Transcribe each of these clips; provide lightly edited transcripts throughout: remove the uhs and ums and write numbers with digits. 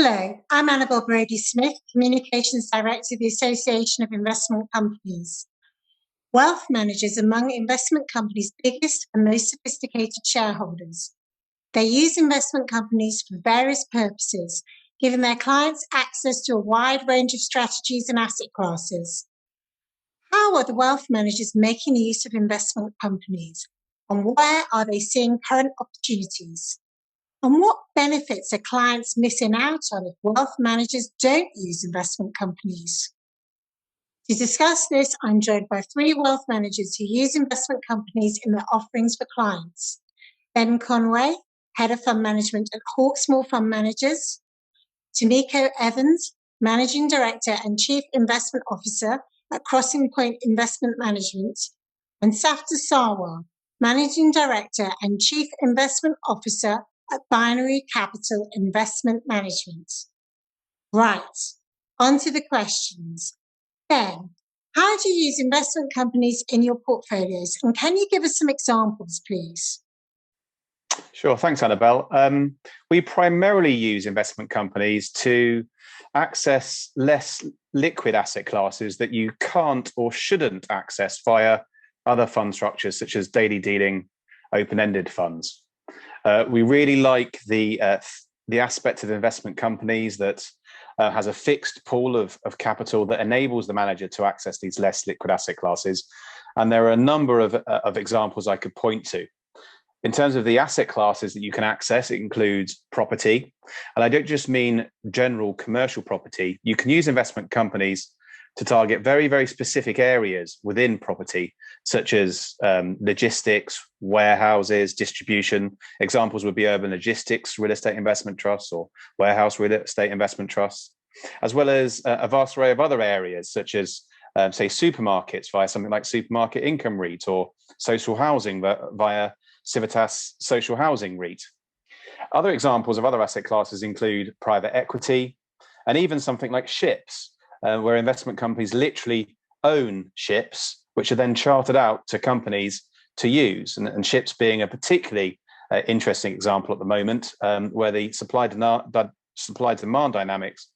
Hello, I'm Annabel Brody-Smith, Communications Director of the Association of Investment Companies. Wealth managers among investment companies' biggest and most sophisticated shareholders. They use investment companies for various purposes, giving their clients access to a wide range of strategies and asset classes. How are the wealth managers making use of investment companies, and where are they seeing current opportunities? And what benefits are clients missing out on if wealth managers don't use investment companies? To discuss this, I'm joined by three wealth managers who use investment companies in their offerings for clients. Ben Conway, Head of Fund Management at Hawksmoor Fund Managers. Tomiko Evans, Managing Director and Chief Investment Officer at Crossing Point Investment Management. And Saftar Sarwar, Managing Director and Chief Investment Officer at Binary Capital Investment Management. Right, on to the questions. Ben, how do you use investment companies in your portfolios? And can you give us some examples, please? Sure, thanks, Annabelle. We primarily use investment companies to access less liquid asset classes that you can't or shouldn't access via other fund structures, such as daily dealing, open-ended funds. We really like the aspect of investment companies that has a fixed pool of capital that enables the manager to access these less liquid asset classes. And there are a number of examples I could point to. In terms of the asset classes that you can access, it includes property. And I don't just mean general commercial property. You can use investment companies to target very, very specific areas within property, such as logistics, warehouses, distribution. Examples would be urban logistics, real estate investment trusts, or warehouse real estate investment trusts, as well as a vast array of other areas, such as, say, supermarkets via something like Supermarket Income REIT, or social housing via Civitas Social Housing REIT. Other examples of other asset classes include private equity, and even something like ships, where investment companies literally own ships, which are then chartered out to companies to use. And ships being a particularly interesting example at the moment, where the supply-demand dynamics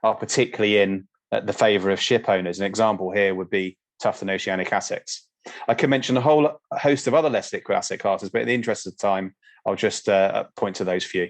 are particularly in the favour of ship owners. An example here would be Tufton Oceanic Assets. I could mention a whole host of other less liquid asset classes, but in the interest of time, I'll just point to those few.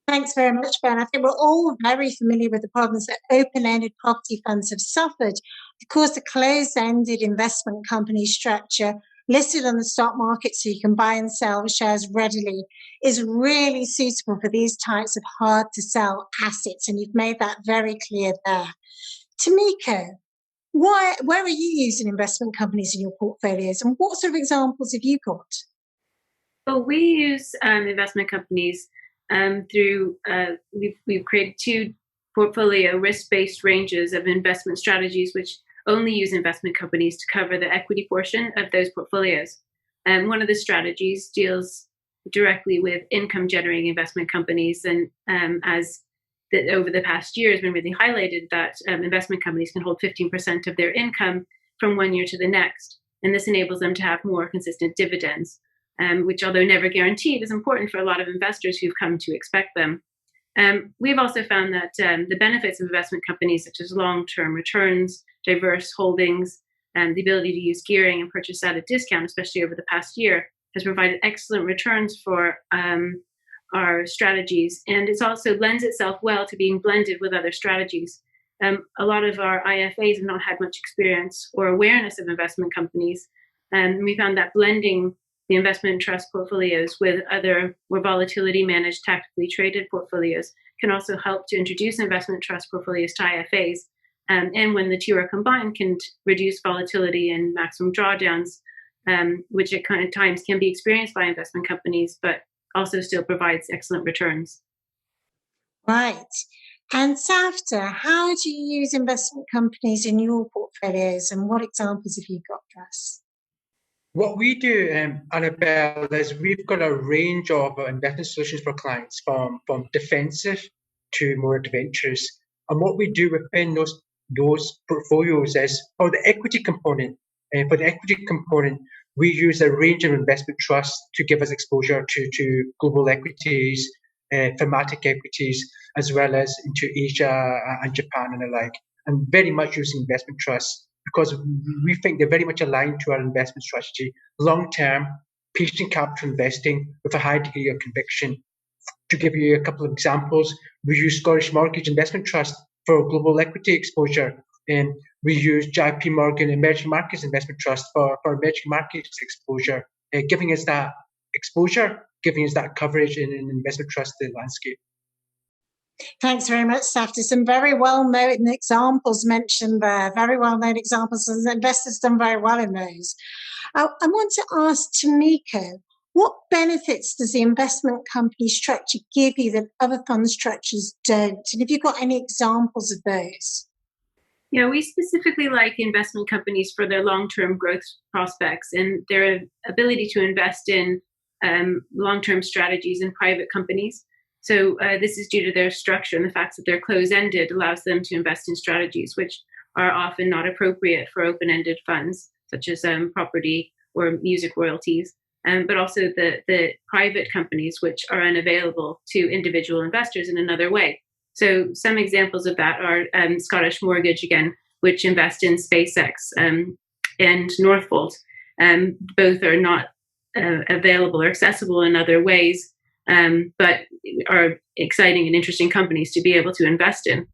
Thanks very much, Ben. I think we're all very familiar with the problems that open-ended property funds have suffered. Of course, the closed-ended investment company structure listed on the stock market so you can buy and sell shares readily is really suitable for these types of hard-to-sell assets, and you've made that very clear there. Tomiko, where are you using investment companies in your portfolios, and what sort of examples have you got? Well, we use investment companies through we've created two portfolio risk-based ranges of investment strategies which only use investment companies to cover the equity portion of those portfolios. And one of the strategies deals directly with income-generating investment companies, and as that over the past year has been really highlighted that investment companies can hold 15% of their income from one year to the next, and this enables them to have more consistent dividends. Which, although never guaranteed, is important for a lot of investors who've come to expect them. We've also found that the benefits of investment companies, such as long-term returns, diverse holdings, and the ability to use gearing and purchase at a discount, especially over the past year, has provided excellent returns for our strategies. And it also lends itself well to being blended with other strategies. A lot of our IFAs have not had much experience or awareness of investment companies. And we found that blending the investment trust portfolios with other more volatility managed, tactically traded portfolios can also help to introduce investment trust portfolios to IFAs. And when the two are combined, can reduce volatility and maximum drawdowns, which at times can be experienced by investment companies, but also still provides excellent returns. Right. And Saftar, how do you use investment companies in your portfolios, and what examples have you got for us? What we do, Annabelle, is we've got a range of investment solutions for clients, from defensive to more adventurous. And what we do within those portfolios is for the equity component. For the equity component, we use a range of investment trusts to give us exposure to global equities, thematic equities, as well as into Asia and Japan and the like, and very much using investment trusts because we think they're very much aligned to our investment strategy, long-term, patient capital investing with a high degree of conviction. To give you a couple of examples, we use Scottish Mortgage Investment Trust for global equity exposure, and we use JP Morgan Emerging Markets Investment Trust for emerging markets exposure, giving us that exposure, giving us that coverage in an investment trust landscape. Thanks very much, Saftar. Some very well-known examples mentioned there, very well-known examples, and investors done very well in those. I want to ask Tomiko, what benefits does the investment company structure give you that other fund structures don't? And have you got any examples of those? Yeah, we specifically like investment companies for their long-term growth prospects and their ability to invest in long-term strategies in private companies. So this is due to their structure, and the fact that they're closed-ended allows them to invest in strategies which are often not appropriate for open-ended funds, such as property or music royalties, but also the private companies which are unavailable to individual investors in another way. So some examples of that are Scottish Mortgage, again, which invest in SpaceX and Northvolt. Both are not available or accessible in other ways, but are exciting and interesting companies to be able to invest in.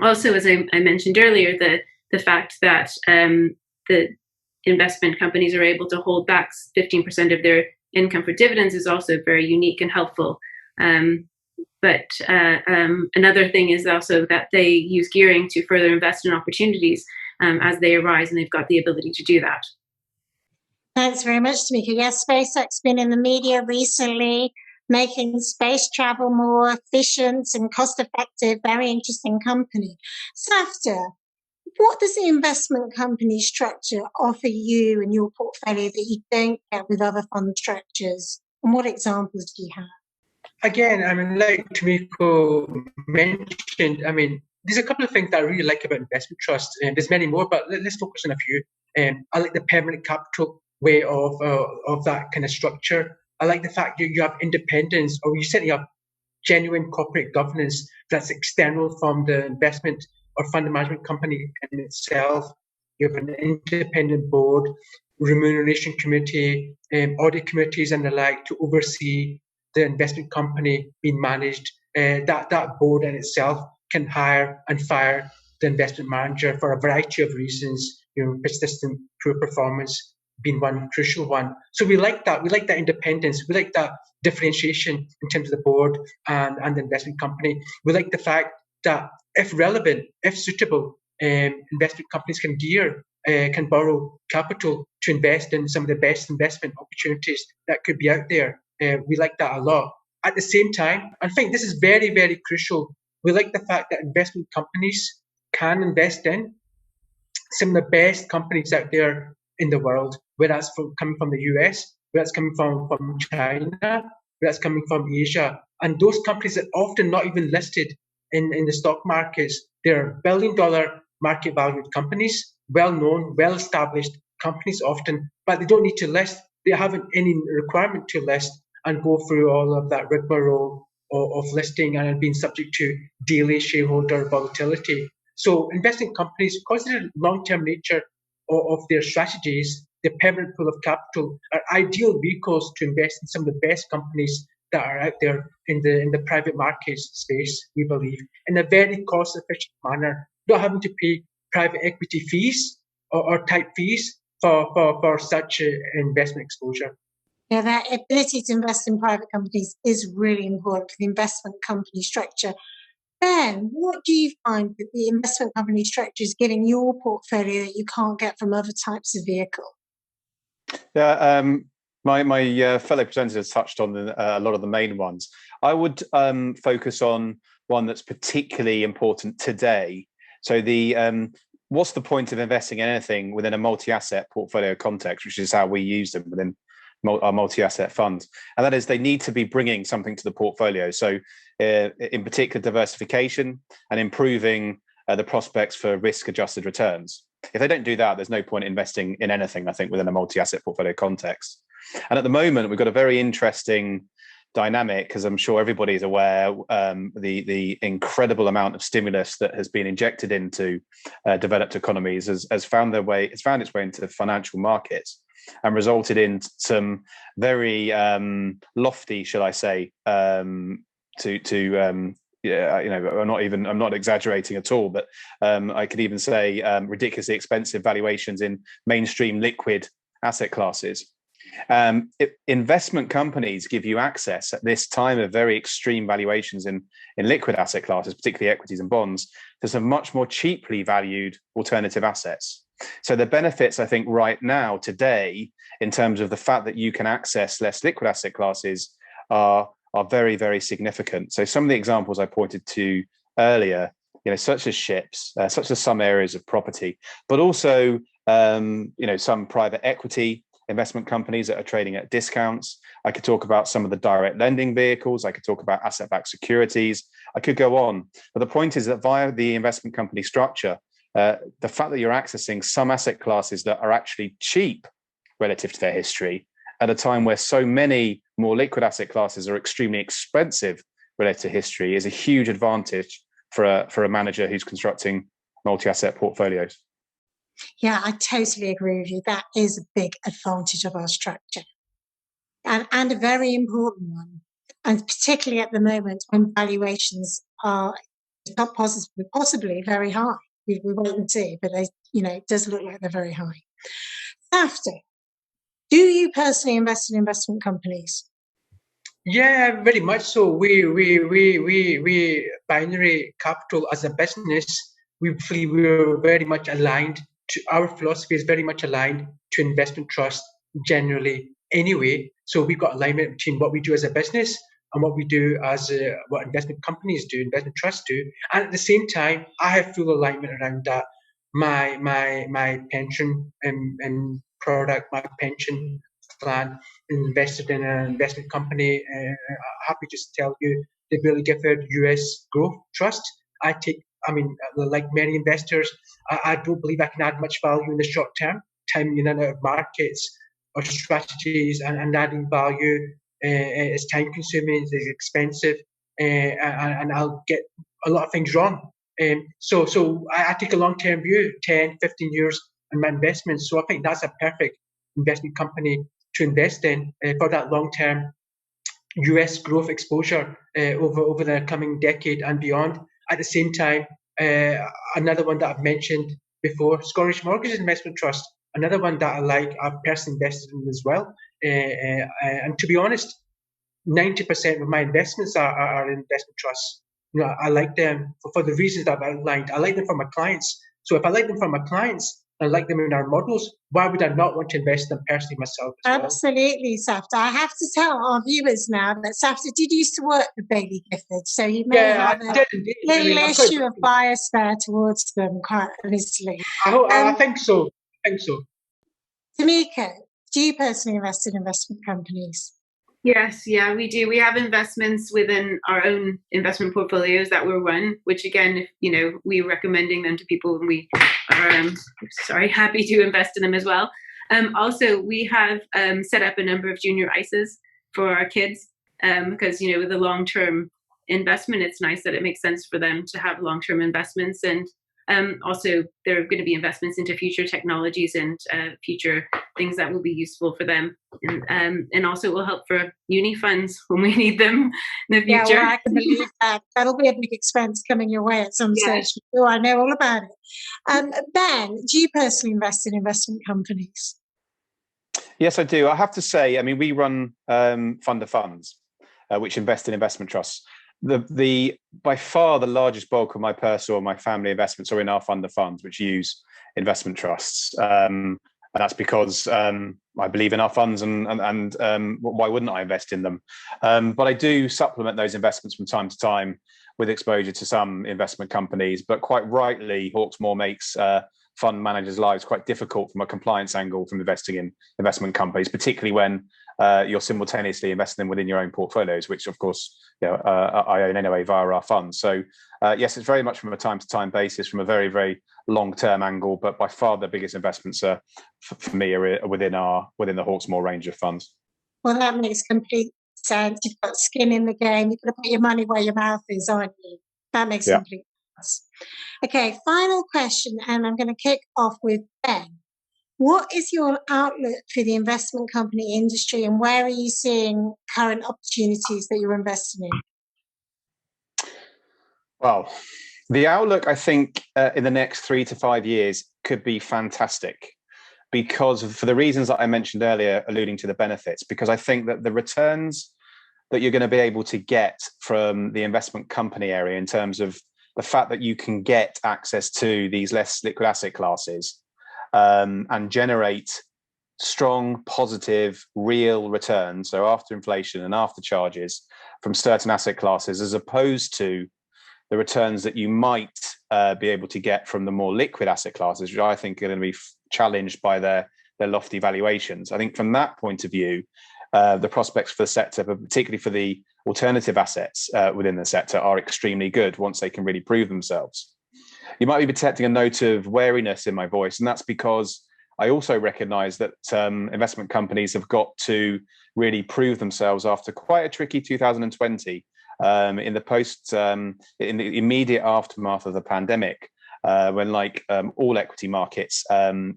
Also, as I mentioned earlier, the fact that the investment companies are able to hold back 15% of their income for dividends is also very unique and helpful. But another thing is also that they use gearing to further invest in opportunities as they arise, and they've got the ability to do that. Thanks very much, Tomiko. Yes, SpaceX been in the media recently, making space travel more efficient and cost-effective, very interesting company. Saftar, what does the investment company structure offer you in your portfolio that you don't get with other fund structures? And what examples do you have? Again, like Tomiko mentioned, there's a couple of things that I really like about investment trusts, and there's many more, but let's focus on a few. I like the permanent capital way of that kind of structure. I like the fact that you have independence, or you certainly have genuine corporate governance that's external from the investment or fund management company in itself. You have an independent board, remuneration committee, audit committees and the like to oversee the investment company being managed. That board in itself can hire and fire the investment manager for a variety of reasons, persistent poor performance being one crucial one. So we like that. We like that independence. We like that differentiation in terms of the board and the investment company. We like the fact that if relevant, if suitable, investment companies can borrow capital to invest in some of the best investment opportunities that could be out there. We like that a lot. At the same time, I think this is very, very crucial. We like the fact that investment companies can invest in some of the best companies out there in the world, whether that's coming from the US, whether that's coming from China, whether that's coming from Asia. And those companies are often not even listed in the stock markets. They're billion-dollar market valued companies, well-known, well-established companies often, but they don't need to list. They haven't any requirement to list and go through all of that rigmarole of listing and being subject to daily shareholder volatility. So investing companies, because of the long-term nature of their strategies, the permanent pool of capital are ideal vehicles to invest in some of the best companies that are out there in the private markets space, we believe, in a very cost-efficient manner, not having to pay private equity fees or type fees for such investment exposure. Yeah, that ability to invest in private companies is really important for the investment company structure. Ben, what do you find that the investment company structure is giving your portfolio that you can't get from other types of vehicle? Yeah, my fellow presenters touched on a lot of the main ones. I would focus on one that's particularly important today. So what's the point of investing in anything within a multi-asset portfolio context, which is how we use them within our multi-asset funds, and that is they need to be bringing something to the portfolio. So in particular, diversification and improving the prospects for risk-adjusted returns. If they don't do that, there's no point investing in anything, I think, within a multi-asset portfolio context. And at the moment, we've got a very interesting dynamic, as I'm sure everybody is aware, the incredible amount of stimulus that has been injected into developed economies has found its way into financial markets and resulted in some very lofty, shall I say, I'm not exaggerating at all, but I could even say ridiculously expensive valuations in mainstream liquid asset classes. Investment companies give you access at this time of very extreme valuations in liquid asset classes, particularly equities and bonds, to some much more cheaply valued alternative assets. So the benefits, I think, right now, today, in terms of the fact that you can access less liquid asset classes are very, very significant. So some of the examples I pointed to earlier, such as ships, such as some areas of property, but also, some private equity investment companies that are trading at discounts. I could talk about some of the direct lending vehicles. I could talk about asset-backed securities. I could go on. But the point is that via the investment company structure, the fact that you're accessing some asset classes that are actually cheap relative to their history at a time where so many more liquid asset classes are extremely expensive relative to history is a huge advantage for a manager who's constructing multi-asset portfolios. Yeah, I totally agree with you. That is a big advantage of our structure, and a very important one. And particularly at the moment when valuations are not possibly very high. We wait and see, but it does look like they're very high. Saftar, do you personally invest in investment companies? Yeah, very much so. We Binary Capital as a business, we're very much aligned to our philosophy is very much aligned to investment trust generally anyway. So we've got alignment between what we do as a business and what we do as what investment companies do, investment trusts do. And at the same time, I have full alignment around that. My pension and product, my pension plan invested in an investment company. Happy just to tell you, the Billy Gifford US Growth Trust. Like many investors, I don't believe I can add much value in the short term, timing in and out of markets or strategies, and adding value is time consuming, it's expensive, and I'll get a lot of things wrong. So I take a long term view, 10, 15 years in my investments. So I think that's a perfect investment company to invest in for that long term US growth exposure over the coming decade and beyond. At the same time, another one that I've mentioned before, Scottish Mortgage Investment Trust, another one that I like, I've personally invested in as well. And to be honest, 90% of my investments are in investment trusts. I like them for the reasons that I've outlined. I like them for my clients. So if I like them for my clients, I like them in our models, why would I not want to invest in them personally myself as well? Absolutely, Saftar. I have to tell our viewers now that Saftar did used to work for Baillie Gifford, so you may have a little issue of bias there towards them, quite honestly. I think so. Tomiko, do you personally invest in investment companies? Yes, yeah, we do. We have investments within our own investment portfolios that we run, which again, we're recommending them to people when we are happy to invest in them as well. Also, we have set up a number of junior ISAs for our kids because, with a long-term investment, it's nice that it makes sense for them to have long-term investments. And also, there are going to be investments into future technologies and future things that will be useful for them. And also it will help for uni funds when we need them in the future. Yeah, well, I can believe that. That'll be a big expense coming your way at some stage. Oh, I know all about it. Ben, do you personally invest in investment companies? Yes, I do. I have to say, we run fund of funds, which invest in investment trusts. The by far the largest bulk of my personal and my family investments are in our fund of funds, which use investment trusts. And that's because I believe in our funds and why wouldn't I invest in them? But I do supplement those investments from time to time with exposure to some investment companies. But quite rightly, Hawksmoor makes fund managers' lives quite difficult from a compliance angle from investing in investment companies, particularly when you're simultaneously investing them within your own portfolios, which of course I own anyway via our funds. So yes, it's very much from a time-to-time basis, from a very, very long-term angle, but by far the biggest investments for me are within the Hawksmoor range of funds. Well, that makes complete sense. You've got skin in the game. You've got to put your money where your mouth is, aren't you? That makes complete sense. Okay, final question, and I'm going to kick off with Ben. What is your outlook for the investment company industry, and where are you seeing current opportunities that you're investing in? Well, the outlook, I think, in the next 3 to 5 years could be fantastic, because for the reasons that I mentioned earlier, alluding to the benefits, because I think that the returns that you're going to be able to get from the investment company area, in terms of the fact that you can get access to these less liquid asset classes, and generate strong, positive, real returns, so after inflation and after charges, from certain asset classes, as opposed to the returns that you might be able to get from the more liquid asset classes, which I think are going to be challenged by their lofty valuations. I think from that point of view, the prospects for the sector, but particularly for the alternative assets within the sector, are extremely good once they can really prove themselves. You might be detecting a note of wariness in my voice, and that's because I also recognise that investment companies have got to really prove themselves after quite a tricky 2020, in the immediate aftermath of the pandemic, when, like all equity markets,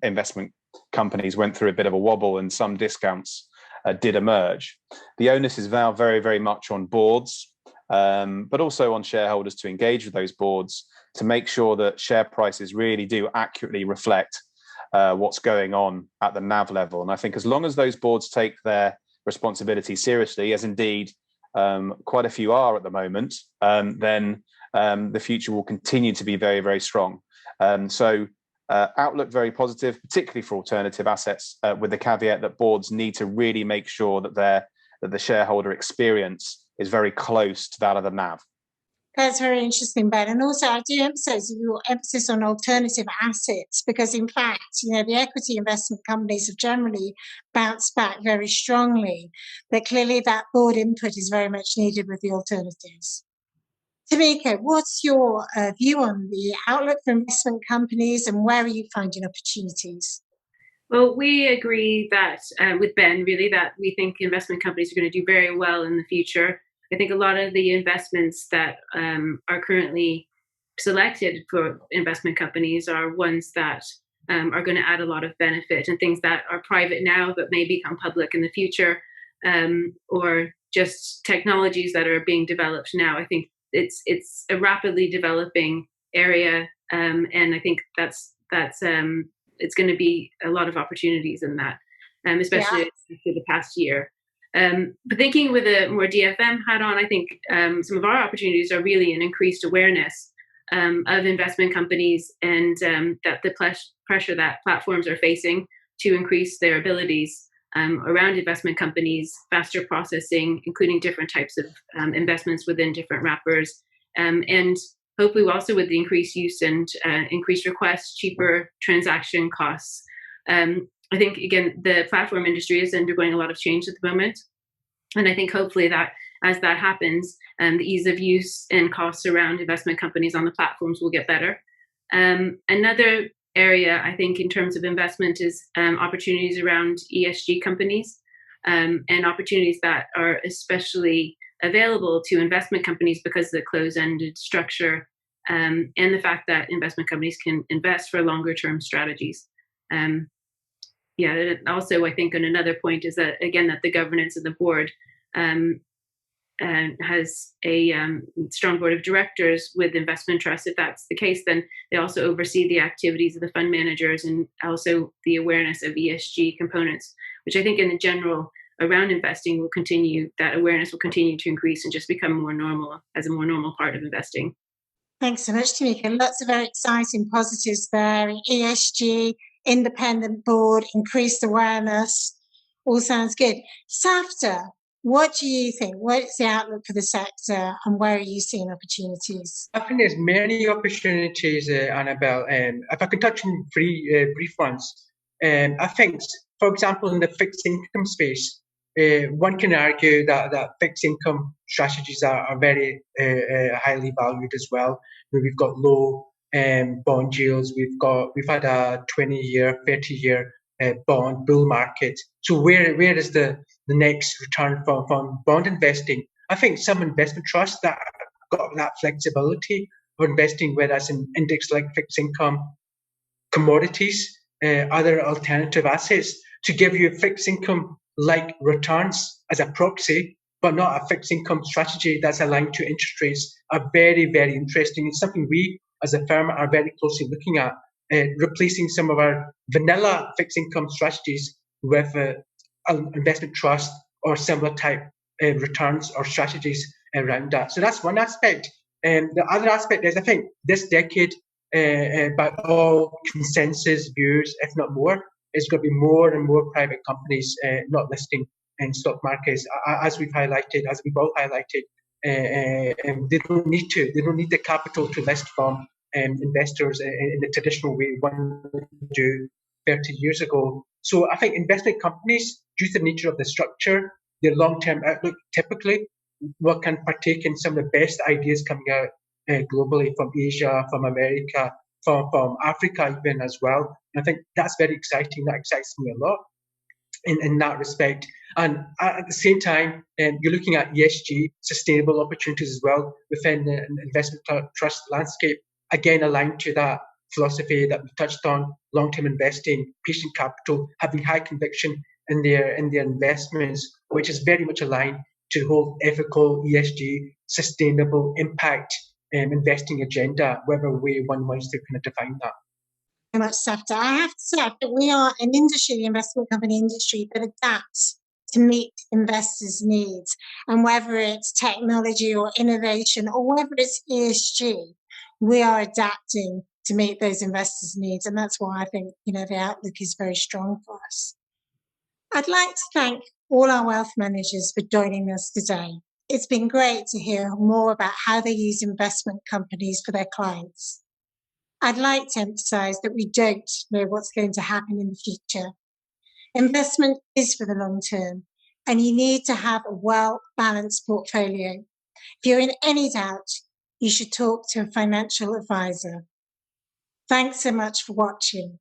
investment companies went through a bit of a wobble and some discounts did emerge. The onus is now very, very much on boards, but also on shareholders to engage with those boards to make sure that share prices really do accurately reflect what's going on at the NAV level. And I think as long as those boards take their responsibility seriously, as indeed quite a few are at the moment, then the future will continue to be very, very strong. So outlook very positive, particularly for alternative assets, with the caveat that boards need to really make sure that the shareholder experience is very close to that of the NAV. That's very interesting, Ben. And also, I do emphasize your emphasis on alternative assets, because in fact, the equity investment companies have generally bounced back very strongly. But clearly that board input is very much needed with the alternatives. Tomiko, what's your view on the outlook for investment companies, and where are you finding opportunities? Well, we agree that with Ben, really, that we think investment companies are going to do very well in the future. I think a lot of the investments that are currently selected for investment companies are ones that are going to add a lot of benefit, and things that are private now but may become public in the future, or just technologies that are being developed now. I think it's a rapidly developing area, and I think that's it's going to be a lot of opportunities in that, especially after the past year. But thinking with a more DFM hat on, I think some of our opportunities are really an increased awareness of investment companies, and that the pressure that platforms are facing to increase their abilities around investment companies, faster processing, including different types of investments within different wrappers, and hopefully also with the increased use and increased requests, cheaper transaction costs. I think, again, the platform industry is undergoing a lot of change at the moment. And I think hopefully that as that happens, the ease of use and costs around investment companies on the platforms will get better. Another area, I think, in terms of investment is opportunities around ESG companies, and opportunities that are especially available to investment companies because of the closed-ended structure, and the fact that investment companies can invest for longer-term strategies. Also, I think on another point is that, again, that the governance of the board has a strong board of directors with investment trusts. If that's the case, then they also oversee the activities of the fund managers, and also the awareness of ESG components, which I think in the general around investing that awareness will continue to increase and just become more normal, as a more normal part of investing. Thanks so much, Tomiko. Lots of very exciting positives there. ESG, independent board, increased awareness, all sounds good. Saftar, what do you think? What's the outlook for the sector, and where are you seeing opportunities? I think there's many opportunities, Annabelle. If I could touch on brief ones, I think, for example, in the fixed income space, one can argue that fixed income strategies are very highly valued as well. We've got low bond yields. We've had a 20-year, 30-year bond bull market. So where is the the next return from bond investing. I think some investment trusts that got that flexibility of investing, whether it's in index-linked fixed income, commodities, other alternative assets, to give you fixed income-like returns as a proxy, but not a fixed income strategy that's aligned to interest rates, are very, very interesting. It's something we as a firm are very closely looking at, replacing some of our vanilla fixed income strategies with an investment trust or similar type returns or strategies around that. So that's one aspect. The other aspect is, I think, this decade, by all consensus views, if not more, is going to be more and more private companies not listing in stock markets, as we've highlighted, as we've all highlighted. They don't need to. They don't need the capital to list from investors in the traditional way one would do 30 years ago. So I think investment companies, due to the nature of the structure, their long-term outlook, typically, what can partake in some of the best ideas coming out globally from Asia, from America, from Africa even as well. And I think that's very exciting. That excites me a lot in that respect. And at the same time, you're looking at ESG, sustainable opportunities as well within the investment trust landscape, again aligned to that philosophy that we touched on, long-term investing, patient capital, having high conviction in their investments, which is very much aligned to the whole ethical, ESG, sustainable impact investing agenda, whatever way one wants to kind of define that. Very much, Saftar. I have to say that we are an industry, the investment company industry, that adapts to meet investors' needs. And whether it's technology or innovation or whether it's ESG, we are adapting to meet those investors' needs. And that's why I think, the outlook is very strong for us. I'd like to thank all our wealth managers for joining us today. It's been great to hear more about how they use investment companies for their clients. I'd like to emphasize that we don't know what's going to happen in the future. Investment is for the long term, and you need to have a well-balanced portfolio. If you're in any doubt, you should talk to a financial advisor. Thanks so much for watching.